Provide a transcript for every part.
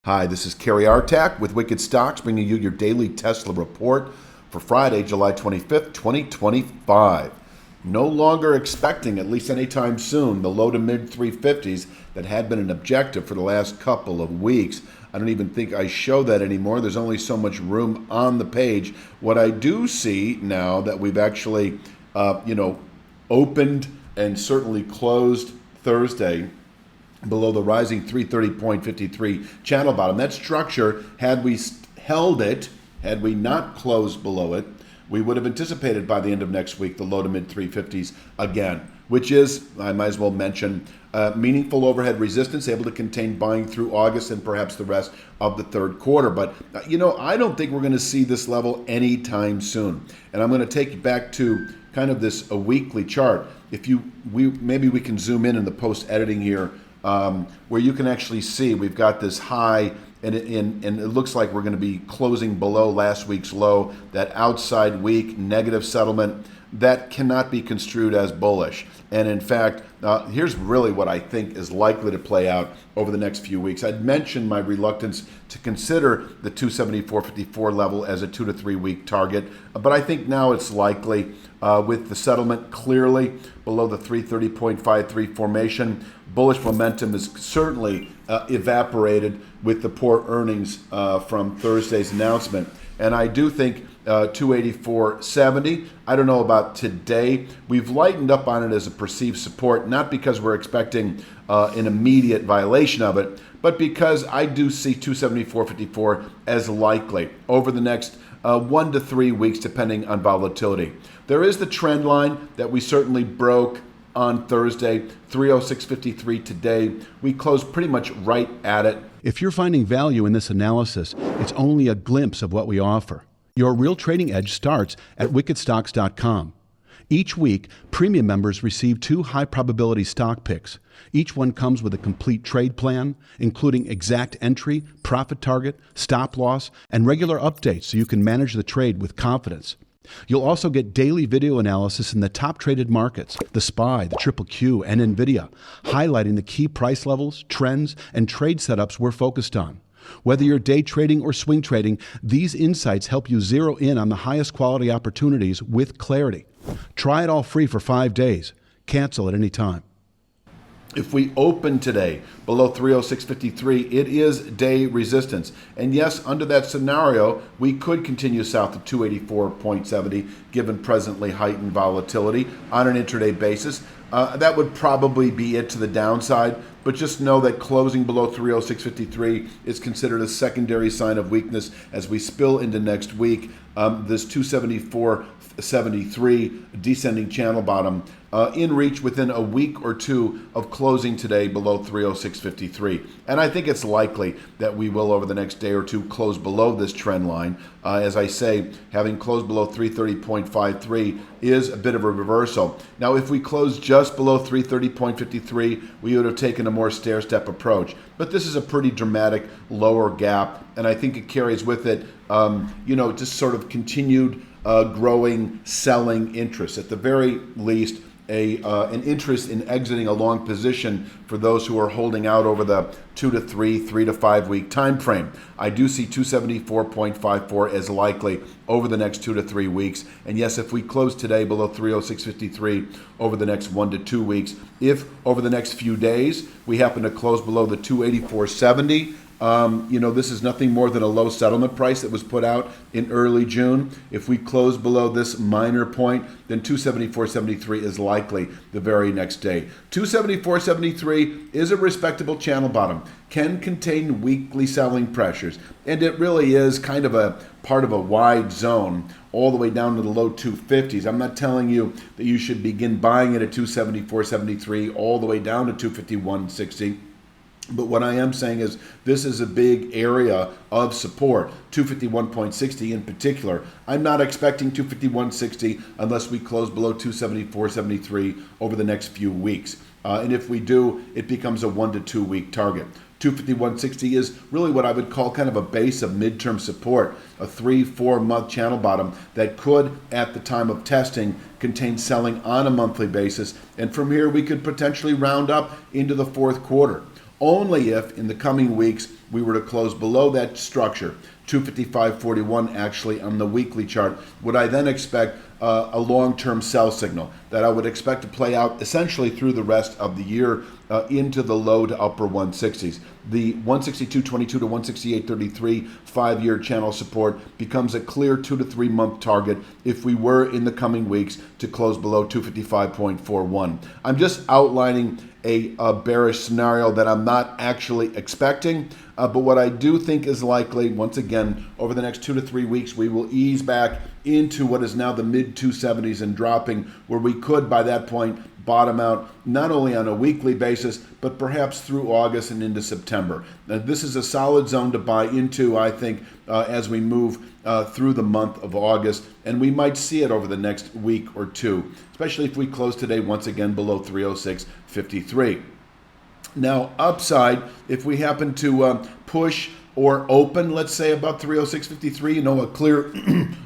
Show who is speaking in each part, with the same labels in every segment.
Speaker 1: Hi, this is Kerry Artak with Wicked Stocks, bringing you your daily Tesla report for Friday, July 25th, 2025. No longer expecting, at least anytime soon, the low to mid 350s that had been an objective for the last couple of weeks. I don't even think I show that anymore. There's only so much room on the page. What I do see now that we've actually, opened and certainly closed Thursday below the rising 330.53 channel bottom. That structure, had we held it, had we not closed below it, we would have anticipated by the end of next week the low to mid 350s again, which is, I might as well mention, meaningful overhead resistance, able to contain buying through August and perhaps the rest of the third quarter. But, I don't think we're going to see this level anytime soon. And I'm going to take you back to kind of this a weekly chart. Maybe we can zoom in the post editing here, where you can actually see we've got this high, and it looks like we're going to be closing below last week's low. That outside week negative settlement, that cannot be construed as bullish. And in fact, here's really what I think is likely to play out over the next few weeks. I'd mentioned my reluctance to consider the 274.54 level as a 2 to 3 week target, but I think now it's likely with the settlement clearly below the 330.53 formation. Bullish momentum is certainly evaporated with the poor earnings from Thursday's announcement. And I do think 284.70. I don't know about today. We've lightened up on it as a perceived support, not because we're expecting an immediate violation of it, but because I do see 274.54 as likely over the next 1 to 3 weeks, depending on volatility. There is the trend line that we certainly broke on Thursday, 306.53 today. We closed pretty much right at it.
Speaker 2: If you're finding value in this analysis, it's only a glimpse of what we offer. Your real trading edge starts at wickedstocks.com. Each week, premium members receive 2 high-probability stock picks. Each one comes with a complete trade plan, including exact entry, profit target, stop loss, and regular updates so you can manage the trade with confidence. You'll also get daily video analysis in the top traded markets, the SPY, the Triple Q, and NVIDIA, highlighting the key price levels, trends, and trade setups we're focused on. Whether you're day trading or swing trading, these insights help you zero in on the highest quality opportunities with clarity. Try it all free for 5 days. Cancel at any time.
Speaker 1: If we open today below 306.53, it is day resistance. And yes, under that scenario, we could continue south of 284.70, given presently heightened volatility on an intraday basis. That would probably be it to the downside, but just know that closing below 306.53 is considered a secondary sign of weakness as we spill into next week. This 274.73 descending channel bottom in reach within a week or two of closing today below 306.53. And I think it's likely that we will, over the next day or two, close below this trend line. As I say, having closed below 330.53 is a bit of a reversal. Now, if we close just below 330.53, we would have taken a more stair-step approach. But this is a pretty dramatic lower gap, and I think it carries with it, just sort of continued growing selling interest. At the very least, an interest in exiting a long position for those who are holding out over the 2 to 3, 3 to 5 week time frame. I do see 274.54 as likely over the next 2 to 3 weeks. And yes, if we close today below 306.53 over the next 1 to 2 weeks, if over the next few days we happen to close below the 284.70, this is nothing more than a low settlement price that was put out in early June. If we close below this minor point, then 274.73 is likely the very next day. 274.73 is a respectable channel bottom, can contain weekly selling pressures, and it really is kind of a part of a wide zone all the way down to the low 250s. I'm not telling you that you should begin buying it at 274.73 all the way down to 251.60. But what I am saying is this is a big area of support, 251.60 in particular. I'm not expecting 251.60 unless we close below 274.73 over the next few weeks. And if we do, it becomes a 1 to 2 week target. 251.60 is really what I would call kind of a base of midterm support, a 3-4 month channel bottom that could, at the time of testing, contain selling on a monthly basis. And from here, we could potentially round up into the fourth quarter. Only if in the coming weeks we were to close below that structure, 255.41 actually on the weekly chart, would I then expect a long-term sell signal that I would expect to play out essentially through the rest of the year into the low to upper 160s. The 162.22 to 168.33 5-year channel support becomes a clear 2 to 3 month target if we were in the coming weeks to close below 255.41. I'm just outlining a bearish scenario that I'm not actually expecting, but what I do think is likely, once again, over the next 2 to 3 weeks, we will ease back into what is now the mid 270s and dropping, where we could by that point bottom out not only on a weekly basis, but perhaps through August and into September. Now, this is a solid zone to buy into, I think, as we move through the month of August, and we might see it over the next week or two, especially if we close today once again below 306.53. Now, upside, if we happen to push or open, let's say above 306.53, a clear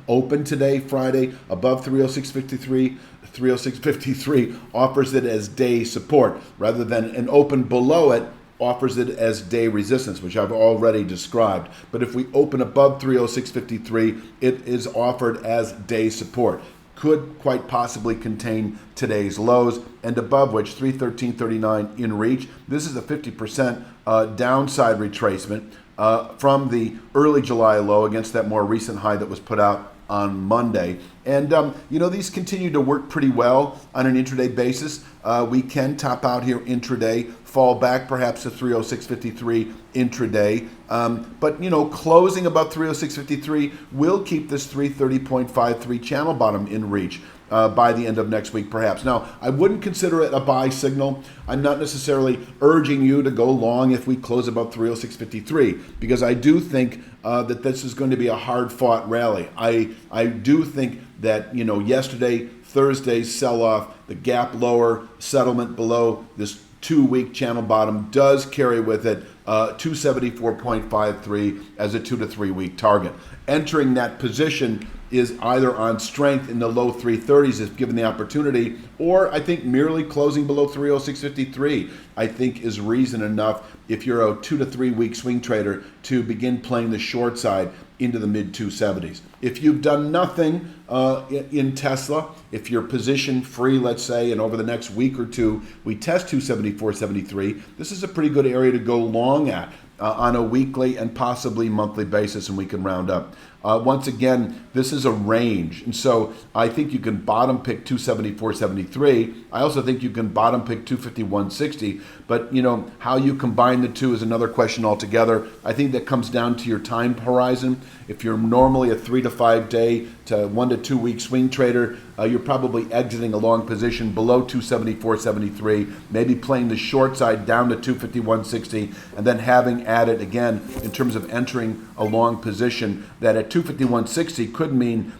Speaker 1: open today, Friday, above 306.53, 306.53 offers it as day support, rather than an open below it offers it as day resistance, which I've already described. But if we open above 306.53, it is offered as day support. Could quite possibly contain today's lows, and above which 313.39 in reach. This is a 50% downside retracement from the early July low against that more recent high that was put out on Monday. And, these continue to work pretty well on an intraday basis. We can top out here intraday, fall back perhaps to 306.53 intraday. But closing above 306.53 will keep this 330.53 channel bottom in reach by the end of next week, perhaps. Now, I wouldn't consider it a buy signal. I'm not necessarily urging you to go long if we close above 306.53, because I do think that this is going to be a hard-fought rally. I do think that, yesterday, Thursday's sell-off, the gap lower, settlement below this 2-week channel bottom does carry with it 274.53 as a 2 to 3 week target. Entering that position is either on strength in the low 330s if given the opportunity, or I think merely closing below 306.53 I think is reason enough if you're a 2 to 3 week swing trader to begin playing the short side into the mid 270s. If you've done nothing in Tesla, if you're position free, let's say, and over the next week or two we test 274.73, this is a pretty good area to go long at on a weekly and possibly monthly basis, and we can round up. Once again, this is a range, and so I think you can bottom pick 274.73. I also think you can bottom pick 251.60, but how you combine the two is another question altogether. I think that comes down to your time horizon. If you're normally a 3 to 5 day to 1 to 2 week swing trader, you're probably exiting a long position below 274.73, maybe playing the short side down to 251.60, and then having added again in terms of entering a long position that at 251.60 could mean,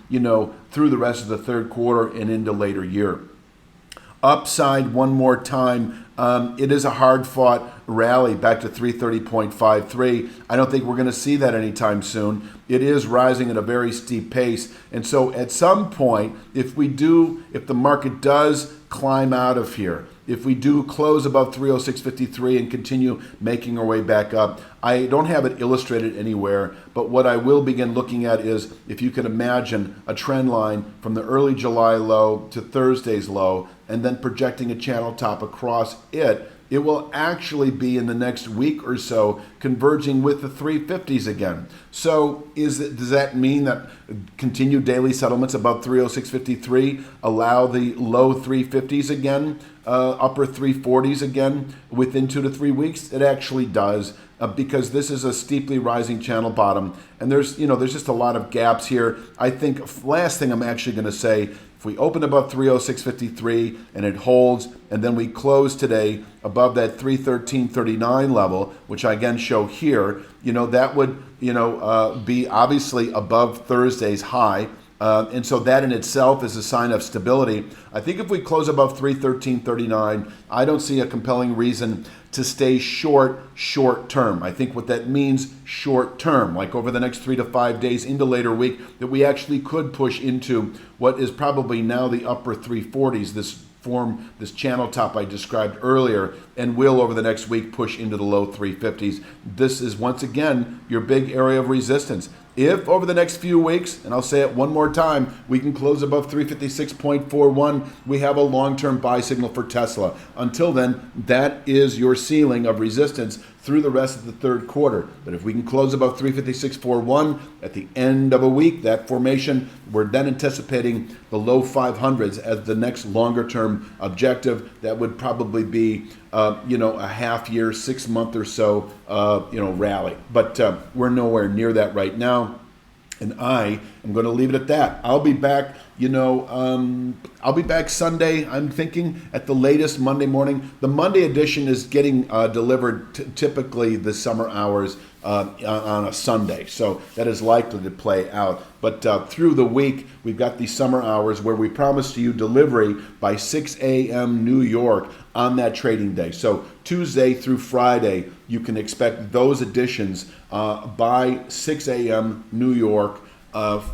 Speaker 1: through the rest of the third quarter and into later year. Upside one more time. It is a hard-fought rally back to 330.53. I don't think we're going to see that anytime soon. It is rising at a very steep pace. And so at some point, if the market does climb out of here, if we do close above 306.53 and continue making our way back up, I don't have it illustrated anywhere, but what I will begin looking at is if you can imagine a trend line from the early July low to Thursday's low, and then projecting a channel top across it, it will actually be in the next week or so converging with the 350s again. So does that mean that continued daily settlements above 306.53 allow the low 350s again, upper 340s again within 2 to 3 weeks? It actually does. Because this is a steeply rising channel bottom, and there's just a lot of gaps here. I think last thing I'm actually going to say, if we open above 306.53 and it holds, and then we close today above that 313.39 level, which I again show here, that would be obviously above Thursday's high. And so that in itself is a sign of stability. I think if we close above 313.39, I don't see a compelling reason to stay short term. I think what that means short term, like over the next 3 to 5 days into later week, that we actually could push into what is probably now the upper 340s, this form this channel top I described earlier, and will over the next week push into the low 350s. This is once again your big area of resistance. If over the next few weeks, and I'll say it one more time, we can close above 356.41, we have a long-term buy signal for Tesla. Until then, that is your ceiling of resistance through the rest of the third quarter. But if we can close above 356.41 at the end of a week, that formation, we're then anticipating the low 500s as the next longer-term objective. That would probably be a half year, 6 month or so, rally. But we're nowhere near that right now. And I am going to leave it at that. I'll be back, I'll be back Sunday, I'm thinking, at the latest Monday morning. The Monday edition is getting delivered typically the summer hours on a Sunday. So that is likely to play out. But through the week, we've got these summer hours where we promise to you delivery by 6 a.m. New York on that trading day. So Tuesday through Friday, you can expect those editions by 6 a.m. New York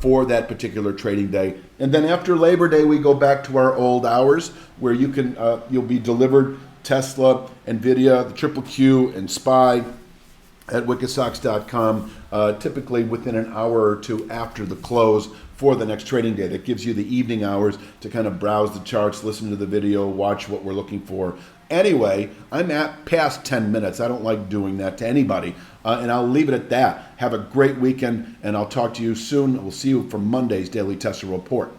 Speaker 1: for that particular trading day. And then after Labor Day, we go back to our old hours where you can you'll be delivered Tesla, Nvidia, the Triple Q, and SPY at wickedstocks.com, typically within an hour or two after the close for the next trading day. That gives you the evening hours to kind of browse the charts, listen to the video, watch what we're looking for. Anyway, I'm at past 10 minutes. I don't like doing that to anybody. And I'll leave it at that. Have a great weekend, and I'll talk to you soon. We'll see you for Monday's Daily Tesla Report.